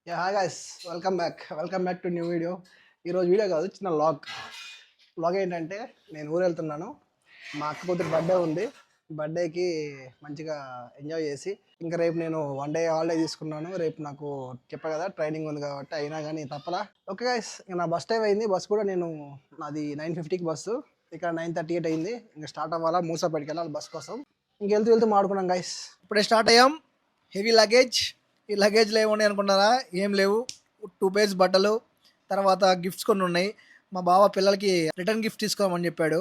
Hi guys, welcome back to new video. ఈరోజు video కాదు, చిన్న వ్లాగ్ ఏంటంటే నేను ఊరు వెళ్తున్నాను. మా అక్క కూతురు బర్త్డే ఉంది. బర్త్డేకి మంచిగా ఎంజాయ్ చేసి ఇంకా రేపు నేను 1 డే హాలిడే తీసుకున్నాను. రేపు నాకు చెప్పా కదా ట్రైనింగ్ ఉంది కాబట్టి, అయినా కానీ తప్పలా. ఓకే గైస్, ఇంకా నా బస్ టైం అయింది. బస్ కూడా నాది 9:50కి బస్సు, ఇక్కడ 9:38 అయింది. ఇంకా స్టార్ట్ అవ్వాలా, మూసాపేటకి వెళ్ళాలి బస్ కోసం. వెళ్తూ మాడుకున్నాం గైస్. ఇప్పుడే స్టార్ట్ అయ్యాం. Heavy luggage. ఈ లగేజ్లో ఏమున్నాయి అనుకుంటారా? ఏం లేవు. 2 పేర్స్ బట్టలు, తర్వాత గిఫ్ట్స్ కొన్ని ఉన్నాయి. మా బావ పిల్లలకి రిటర్న్ గిఫ్ట్ తీసుకోమని చెప్పాడు.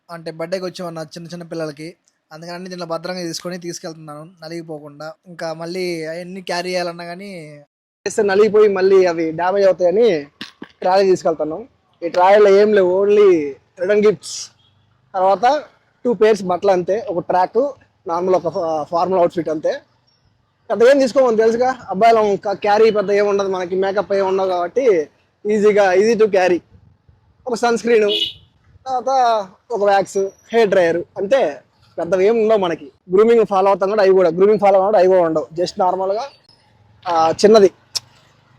అంటే బర్త్డేకి వచ్చామన్న చిన్న చిన్న పిల్లలకి. అందుకని దీంట్లో భద్రంగా తీసుకెళ్తున్నాను నలిగిపోకుండా. ఇంకా మళ్ళీ అవన్నీ క్యారీ చేయాలన్నా కానీ చేస్తే నలిగిపోయి మళ్ళీ అవి డ్యామేజ్ అవుతాయని ట్రాలీ తీసుకెళ్తున్నాం. ఈ ట్రాలీలో ఏం లేవు, ఓన్లీ రిటర్న్ గిఫ్ట్స్, తర్వాత 2 పేర్స్ బట్టలు అంతే, ఒక ట్రాక్, నార్మల్ ఒక ఫార్మల్ అవుట్ఫిట్ అంతే. పెద్ద ఏం తీసుకోమని తెలుసుగా, అబ్బాయిలు క్యారీ పెద్ద ఏముండదు, మనకి మేకప్ ఏమి ఉండవు కాబట్టి ఈజీ టు క్యారీ. ఒక సన్ స్క్రీన్, తర్వాత ఒక వ్యాక్స్, హెయిర్ డ్రైయర్ అంతే. పెద్దవి ఏమి ఉండవు మనకి. గ్రూమింగ్ ఫాలో అవుతాం కూడా, గ్రూమింగ్ ఫాలో అవ్వడం అవి కూడా ఉండవు. జస్ట్ నార్మల్గా చిన్నది,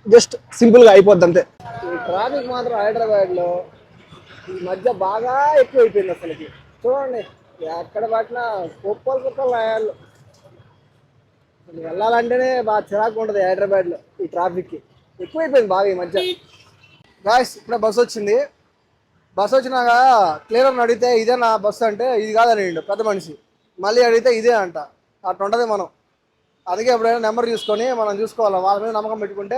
జస్ట్ సింపుల్గా అయిపోద్ది అంతే. ఈ ట్రాఫిక్ మాత్రం హైదరాబాద్లో ఈ మధ్య బాగా ఎక్కువ అయిపోయింది అసలుకి. చూడండి, ఎక్కడ పట్టినా కుప్పలు రాయాలి. వెళ్ళాలంటేనే బాగా చిరాకు ఉంటుంది హైదరాబాద్లో. ఈ ట్రాఫిక్కి ఎక్కువైపోయింది బాగా ఈ మధ్య. గాయస్, ఇప్పుడే బస్సు వచ్చింది. బస్సు వచ్చినాక క్లియర్ అడిగితే ఇదే నా బస్సు అంటే ఇది కాదని పెద్ద మనిషి. మళ్ళీ అడిగితే ఇదే అంట. అట్లా ఉంటుంది మనం. అందుకే ఎప్పుడైనా నెంబర్ చూసుకొని మనం చూసుకోవాలి. వాళ్ళ మీద నమ్మకం పెట్టుకుంటే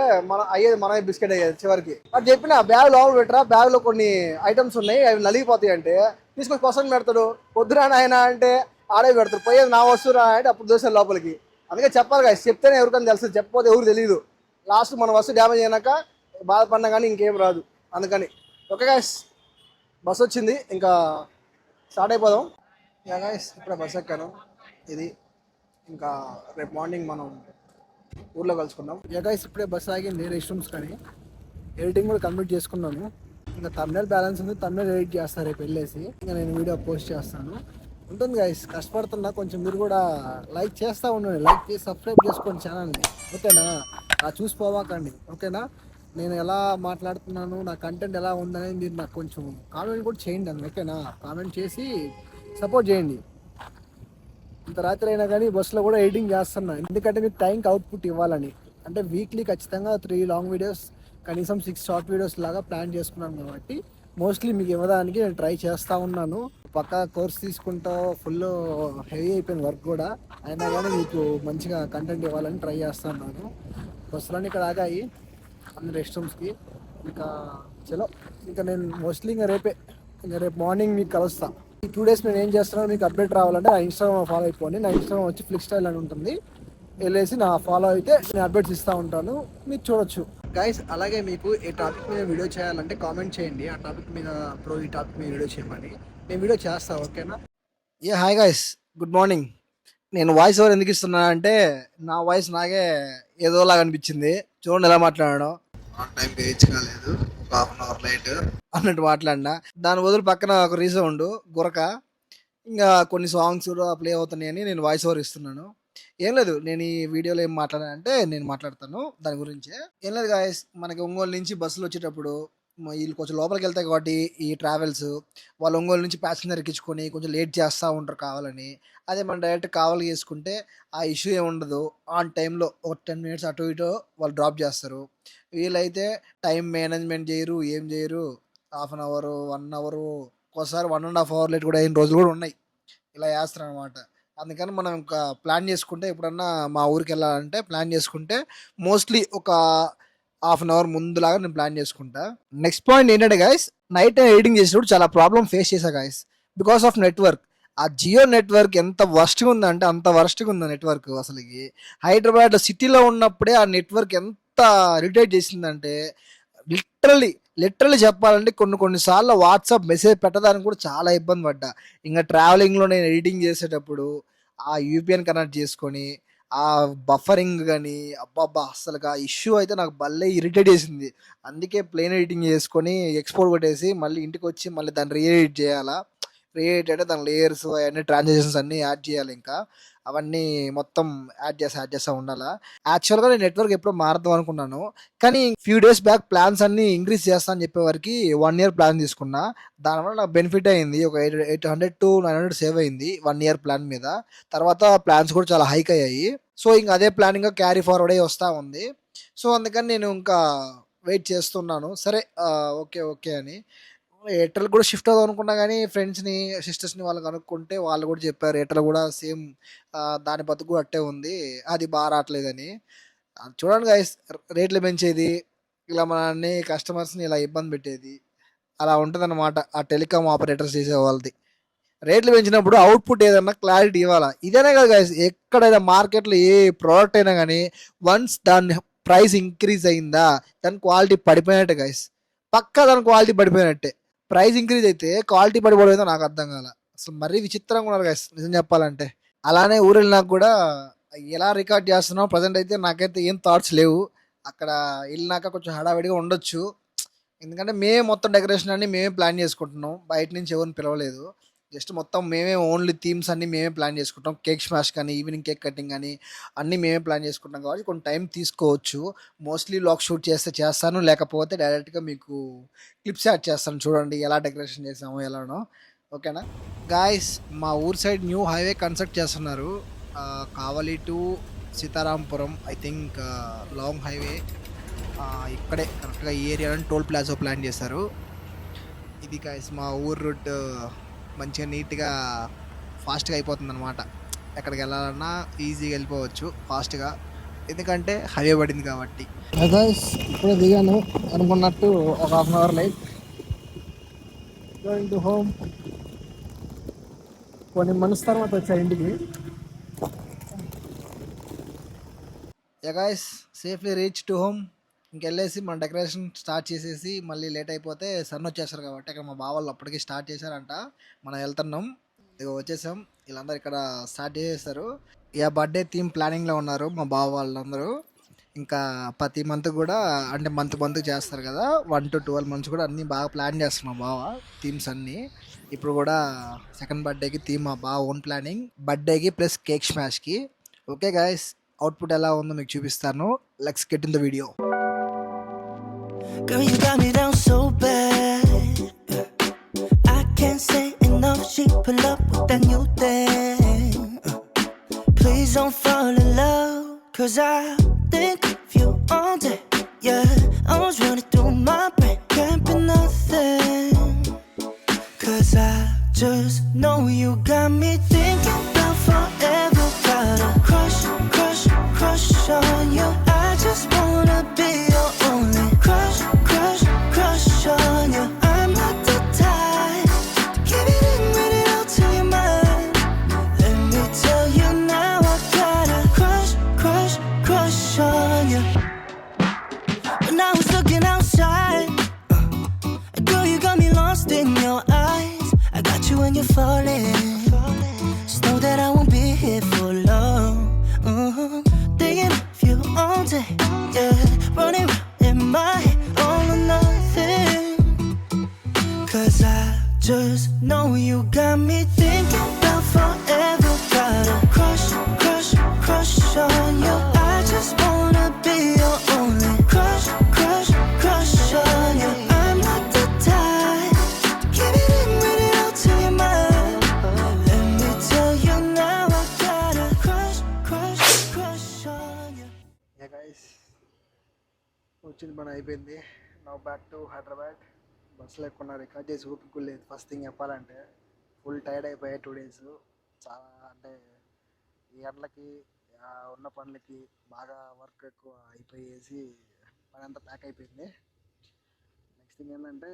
మనమే బిస్కెట్ అయ్యేది చివరికి. అది చెప్పిన బ్యాగ్ లోపల పెట్టరా, బ్యాగ్లో కొన్ని ఐటమ్స్ ఉన్నాయి, అవి నలిగిపోతాయి అంటే తీసుకొని పసంగా పెడతాడు. పొద్దున ఆయన అంటే ఆడే పెడతాడు. పోయేది నా వస్తువురా అంటే అప్పుడు దోశారు లోపలికి. అందుకే చెప్పాలి కదా, చెప్తేనే ఎవరికైనా తెలుస్తుంది, చెప్పకపోతే ఎవరు తెలియదు. లాస్ట్ మన వస్తువు డ్యామేజ్ అయినాక బాధపడినా కానీ ఇంకేం రాదు. అందుకని ఓకే గాయస్, బస్ వచ్చింది, ఇంకా స్టార్ట్ అయిపోదాం. గాయస్, ఇప్పుడే బస్ ఎక్కాను. ఇది ఇంకా రేపు మార్నింగ్ మనం ఊర్లో కలుసుకుందాం. గాయస్, ఇప్పుడే బస్ ఆగింది రెస్ట్ రూమ్స్ కానీ. ఎడిటింగ్ కూడా కంప్లీట్ చేసుకున్నాను. ఇంకా థంబ్నెయిల్ బ్యాలెన్స్ ఉంది, థంబ్నెయిల్ ఎడిట్ చేస్తాను రేపు వెళ్ళేసి. ఇంకా నేను వీడియో పోస్ట్ చేస్తాను. ఉంటుంది గైస్, కష్టపడుతున్నా. కొంచెం మీరు కూడా లైక్ చేస్తూ ఉండండి, లైక్ చేసి సబ్స్క్రైబ్ చేసుకోండి ఛానల్ని, ఓకేనా? చూసిపోవాకండి, ఓకేనా? నేను ఎలా మాట్లాడుతున్నాను, నా కంటెంట్ ఎలా ఉందనేది మీరు నాకు కొంచెం కామెంట్ కూడా చేయండి అండి, ఓకేనా? కామెంట్ చేసి సపోర్ట్ చేయండి. ఇంత రాత్రి అయినా కానీ బస్సులో కూడా ఎడిటింగ్ చేస్తున్నా, ఎందుకంటే మీకు టైంకి అవుట్పుట్ ఇవ్వాలని. అంటే వీక్లీ ఖచ్చితంగా 3 లాంగ్ వీడియోస్, కనీసం 6 షార్ట్ వీడియోస్ లాగా ప్లాన్ చేసుకున్నాను కాబట్టి మోస్ట్లీ మీకు ఇవ్వడానికి నేను ట్రై చేస్తూ ఉన్నాను. పక్కా కోర్స్ తీసుకుంటా, ఫుల్ హెవీ అయిపోయిన వర్క్ కూడా, అయినా కానీ మీకు మంచిగా కంటెంట్ ఇవ్వాలని ట్రై చేస్తున్నాను. బస్సులన్నీ ఇక్కడ ఆగాయి అన్ని రెస్ట్ రూమ్స్కి. ఇంకా చలో, ఇంకా నేను మోస్ట్లీ రేపు మార్నింగ్ మీకు కలుస్తా. ఈ 2 డేస్ నేను ఏం చేస్తున్నాను మీకు అప్డేట్ రావాలంటే నా ఇన్స్టాగ్రామ్ ఫాలో అయిపోండి. నా ఇన్స్టాగ్రామ్ వచ్చి ఫ్లిక్ స్టైల్ అని ఉంటుంది, వెళ్ళేసి నా ఫాలో అయితే నేను అప్డేట్స్ ఇస్తూ ఉంటాను, మీరు చూడొచ్చు. గైస్, అలాగే మీకు ఏ టాపిక్ మీద వీడియో చేయాలంటే కామెంట్ చేయండి. ఆ టాపిక్ మీద ఈ టాపిక్ మీద వీడియో చేయమని నేను వీడియో చేస్తాను, ఓకేనా? Hi guys, good morning. నేను వాయిస్ ఓవర్ ఎందుకు ఇస్తున్నా అంటే నా వాయిస్ నాకే ఏదోలాగా అనిపించింది. చూడండి ఎలా మాట్లాడడం. ఆన్ టైం రీచ్ కాలేదు, ఒక హాఫ్ అన్ అవర్ లేట్ అన్నట్టు మాట్లాడినా. దాని బదులు పక్కన ఒక రీసౌండ్ గురక, ఇంకా కొన్ని సాంగ్స్ ప్లే అవుతున్నాయని నేను వాయిస్ ఓవర్ ఇస్తున్నాను. ఏం లేదు, నేను ఈ వీడియోలో ఏం మాట్లాడానంటే నేను మాట్లాడతాను దాని గురించే. ఏం లేదు గాయస్, మనకి ఒంగోలు నుంచి బస్సులు వచ్చేటప్పుడు వీళ్ళు కొంచెం లోపలికి వెళ్తాయి కాబట్టి ఈ ట్రావెల్స్ వాళ్ళు ఒంగోలు నుంచి ప్యాసింజర్ ఎక్కించుకొని కొంచెం లేట్ చేస్తూ ఉంటారు కావాలని. అదే మనం డైరెక్ట్ కావాలి చేసుకుంటే ఆ ఇష్యూ ఏమి ఉండదు. ఆన్ టైంలో ఒక 10 మినిట్స్ అటు ఇటు వాళ్ళు డ్రాప్ చేస్తారు. వీళ్ళైతే టైం మేనేజ్మెంట్ చేయరు, ఏం చేయరు. హాఫ్ అన్ అవర్, 1 అవర్, ఒకసారి 1.5 అవర్ లేట్ కూడా అయిన రోజులు కూడా ఉన్నాయి. ఇలా చేస్తారు అనమాట. అందుకని మనం ఇంకా ప్లాన్ చేసుకుంటే, ఎప్పుడన్నా మా ఊరికి వెళ్ళాలంటే ప్లాన్ చేసుకుంటే మోస్ట్లీ ఒక హాఫ్ అన్ అవర్ ముందులాగా నేను ప్లాన్ చేసుకుంటా. నెక్స్ట్ పాయింట్ ఏంటంటే గైస్, నైట్ ఎడిటింగ్ చేసేటప్పుడు చాలా ప్రాబ్లమ్ ఫేస్ చేశా గైస్, బికాస్ ఆఫ్ నెట్వర్క్. ఆ జియో నెట్వర్క్ ఎంత వర్స్ట్గా ఉందంటే అంత వర్స్ట్గా ఉంది నెట్వర్క్. అసలుకి హైదరాబాద్ సిటీలో ఉన్నప్పుడే ఆ నెట్వర్క్ ఎంత ఇరిటేట్ చేసిందంటే, లిటరల్లీ చెప్పాలంటే కొన్నిసార్లు వాట్సాప్ మెసేజ్ పెట్టడానికి కూడా చాలా ఇబ్బంది పడ్డా. ఇంకా ట్రావెలింగ్లో నేను ఎడిటింగ్ చేసేటప్పుడు ఆ యూపీఎన్ కనెక్ట్ చేసుకొని ఆ బఫరింగ్ కానీ అబ్బబ్బా, అసలు ఆ ఇష్యూ అయితే నాకు భలే ఇరిటేట్ చేసింది. అందుకే ప్లేన్ ఎడిటింగ్ చేసుకొని ఎక్స్పోర్ట్ కొట్టేసి మళ్ళీ ఇంటికి వచ్చి మళ్ళీ దాన్ని రీ ఎడిట్ చేయాలా. క్రియేట్ అంటే దాని లేయర్స్ అవన్నీ ట్రాన్సాక్షన్స్ అన్నీ యాడ్ చేయాలి. ఇంకా అవన్నీ మొత్తం యాడ్ చేస్తా ఉండాలా. యాక్చువల్గా నేను నెట్వర్క్ ఎప్పుడో మారుద్దాం అనుకున్నాను, కానీ ఫ్యూ డేస్ బ్యాక్ ప్లాన్స్ అన్ని ఇంక్రీజ్ చేస్తా అని చెప్పేవారికి 1 ఇయర్ ప్లాన్ తీసుకున్నా. దానివల్ల నాకు బెనిఫిట్ అయింది. ఒక 800 to 900 సేవ్ అయింది 1 ఇయర్ ప్లాన్ మీద. తర్వాత ప్లాన్స్ కూడా చాలా హైక్ అయ్యాయి. సో ఇంకా అదే ప్లాన్ ఇంకా క్యారీ ఫార్వర్డ్ అయ్యి వస్తూ ఉంది. సో అందుకని నేను ఇంకా వెయిట్ చేస్తున్నాను. సరే ఓకే ఓకే అని ఎయిర్టెల్ కూడా షిఫ్ట్ అవుదాం అనుకున్నా, కానీ ఫ్రెండ్స్ని సిస్టర్స్ని వాళ్ళు కనుక్కుంటే వాళ్ళు కూడా చెప్పారు ఎయిర్టెల్ కూడా సేమ్ దాని బతుకు అట్టే ఉంది, అది బాగా రావట్లేదని. చూడండి గైస్, రేట్లు పెంచేది, ఇలా మన అన్ని కస్టమర్స్ని ఇలా ఇబ్బంది పెట్టేది, అలా ఉంటుందన్నమాట ఆ టెలికామ్ ఆపరేటర్స్ చేసే వాళ్ళది. రేట్లు పెంచినప్పుడు అవుట్పుట్ ఏదన్నా క్లారిటీ ఇవ్వాలా. ఇదేనే కదా గైస్, ఎక్కడైనా మార్కెట్లో ఏ ప్రోడక్ట్ అయినా కానీ వన్స్ దాని ప్రైస్ ఇంక్రీజ్ అయిందా దాని క్వాలిటీ పడిపోయినట్టే గైస్. పక్కా దాని క్వాలిటీ పడిపోయినట్టే. ప్రైస్ ఇంక్రీజ్ అయితే క్వాలిటీ పడిపోవడం నాకు అర్థం కాల. అసలు మరీ విచిత్రంగా ఉన్నారు గైస్ నిజం చెప్పాలంటే. అలానే ఊరిలో నాకు కూడా ఎలా రికార్డ్ చేస్తున్నావు ప్రజెంట్ అయితే నాకైతే ఏం థాట్స్ లేవు. అక్కడ వెళ్ళినాక కొంచెం హడావిడిగా ఉండొచ్చు, ఎందుకంటే మేమే మొత్తం డెకరేషన్ అన్ని మేమే ప్లాన్ చేసుకుంటున్నాం, బయట నుంచి ఎవరిని పిలవలేదు. జస్ట్ మొత్తం మేమే ఓన్లీ థీమ్స్ అన్ని మేమే ప్లాన్ చేసుకుంటాం. కేక్ స్మాష్ కానీ ఈవినింగ్ కేక్ కటింగ్ కానీ అన్నీ మేమే ప్లాన్ చేసుకుంటాం కాబట్టి కొంచెం టైం తీసుకోవచ్చు. మోస్ట్లీ లాక్ షూట్ చేస్తాను, లేకపోతే డైరెక్ట్గా మీకు క్లిప్స్ యాడ్ చేస్తాను, చూడండి ఎలా డెకరేషన్ చేసామో ఎలానో. ఓకేనా గాయస్, మా ఊరు సైడ్ న్యూ హైవే కన్స్ట్రక్ట్ చేస్తున్నారు. Kavali to Sitarampuram, I think long highway. ఇక్కడే కరెక్ట్గా ఈ ఏరియాలో టోల్ ప్లాజా ప్లాన్ చేశారు. ఇది గాయస్ మా ఊరు రూట్, మంచిగా నీట్గా ఫాస్ట్గా అయిపోతుంది అనమాట. ఎక్కడికి వెళ్ళాలన్నా ఈజీగా వెళ్ళిపోవచ్చు ఫాస్ట్గా, ఎందుకంటే హైవే పడింది కాబట్టి. గైస్ ఇప్పుడే దిగాను అనుకున్నట్టు ఒక half an hour late. Going to home. కొన్ని మనసు తర్వాత వచ్చా ఇంటికి. Guys safely reach to home. ఇంకెళ్ళేసి మన డెకరేషన్ స్టార్ట్ చేసేసి మళ్ళీ లేట్ అయిపోతే సన్ వచ్చేస్తారు కాబట్టి అక్కడ మా బావాళ్ళు అప్పటికి స్టార్ట్ చేశారంట. మనం వెళ్తున్నాం, ఇక వచ్చేసాం. వీళ్ళందరూ ఇక్కడ స్టార్ట్ చేసేస్తారు. ఇక బర్త్డే థీమ్ ప్లానింగ్లో ఉన్నారు మా బావ వాళ్ళందరూ. ఇంకా ప్రతి మంత్ కూడా అంటే మంత్ చేస్తారు కదా, 1 to 12 months కూడా అన్నీ బాగా ప్లాన్ చేస్తున్నాం మా బావ థీమ్స్ అన్నీ. ఇప్పుడు కూడా సెకండ్ బర్త్డేకి థీమ్ మా బావ ఓన్ ప్లానింగ్, బర్త్డేకి ప్లస్ కేక్ స్మాష్కి. ఓకే గాయస్, అవుట్పుట్ ఎలా ఉందో మీకు చూపిస్తాను. Let's get in the video. Girl, you got me down so bad. I can't say enough. She pull up with that new thing. Please don't fall in love, 'cause I think of you all day. Yeah, I was running through my brain, can't be nothing. 'Cause I just know you got me thinking about forever. Got a crush on you. I just wanna be your only crush on you. I'm not the type to give it in, read it out to your mind. Let me tell you now, I got a crush on you. When I was looking outside, girl, you got me lost in your eyes. I got you when you're falling. Just know that I won't be here for long. Thinking of you all day, yeah. Running round in my head, all or nothing. 'Cause I just know you got me thinking about forever. Got a crush on you. I just wanna be your only crush on you. I'm not the type to give it in, read it out to your mind. Let me tell you now, I got a crush on you. Guys, వచ్చిన పని అయిపోయింది. Now back to Hyderabad. బస్సులో ఎక్కువ record చేసి ఊపిక లేదు. First thing చెప్పాలంటే full tired అయిపోయాయి 2 days. చాలా అంటే ఈ గంటలకి ఉన్న పనులకి బాగా వర్క్ ఎక్కువ అయిపోయేసి పని అంతా ప్యాక్ అయిపోయింది. నెక్స్ట్ థింగ్ ఏంటంటే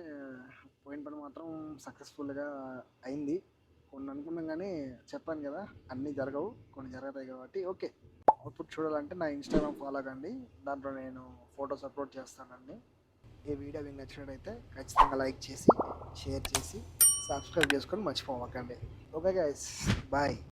పోయిన పని మాత్రం సక్సెస్ఫుల్గా అయింది. కొన్ని అనుకున్నాం కానీ చెప్పాను కదా అన్నీ జరగవు, కొన్ని జరుగుతాయి కాబట్టి. ఓకే, అవుట్పుట్ చూడాలంటే నా ఇన్స్టాగ్రామ్ ఫాలో కండి, దాంట్లో నేను ఫొటోస్ అప్లోడ్ చేస్తానండి. ఈ వీడియో మీకు నచ్చినట్టయితే ఖచ్చితంగా లైక్ చేసి షేర్ చేసి సబ్స్క్రైబ్ చేసుకొని మర్చిపోవకండి. Okay guys, bye.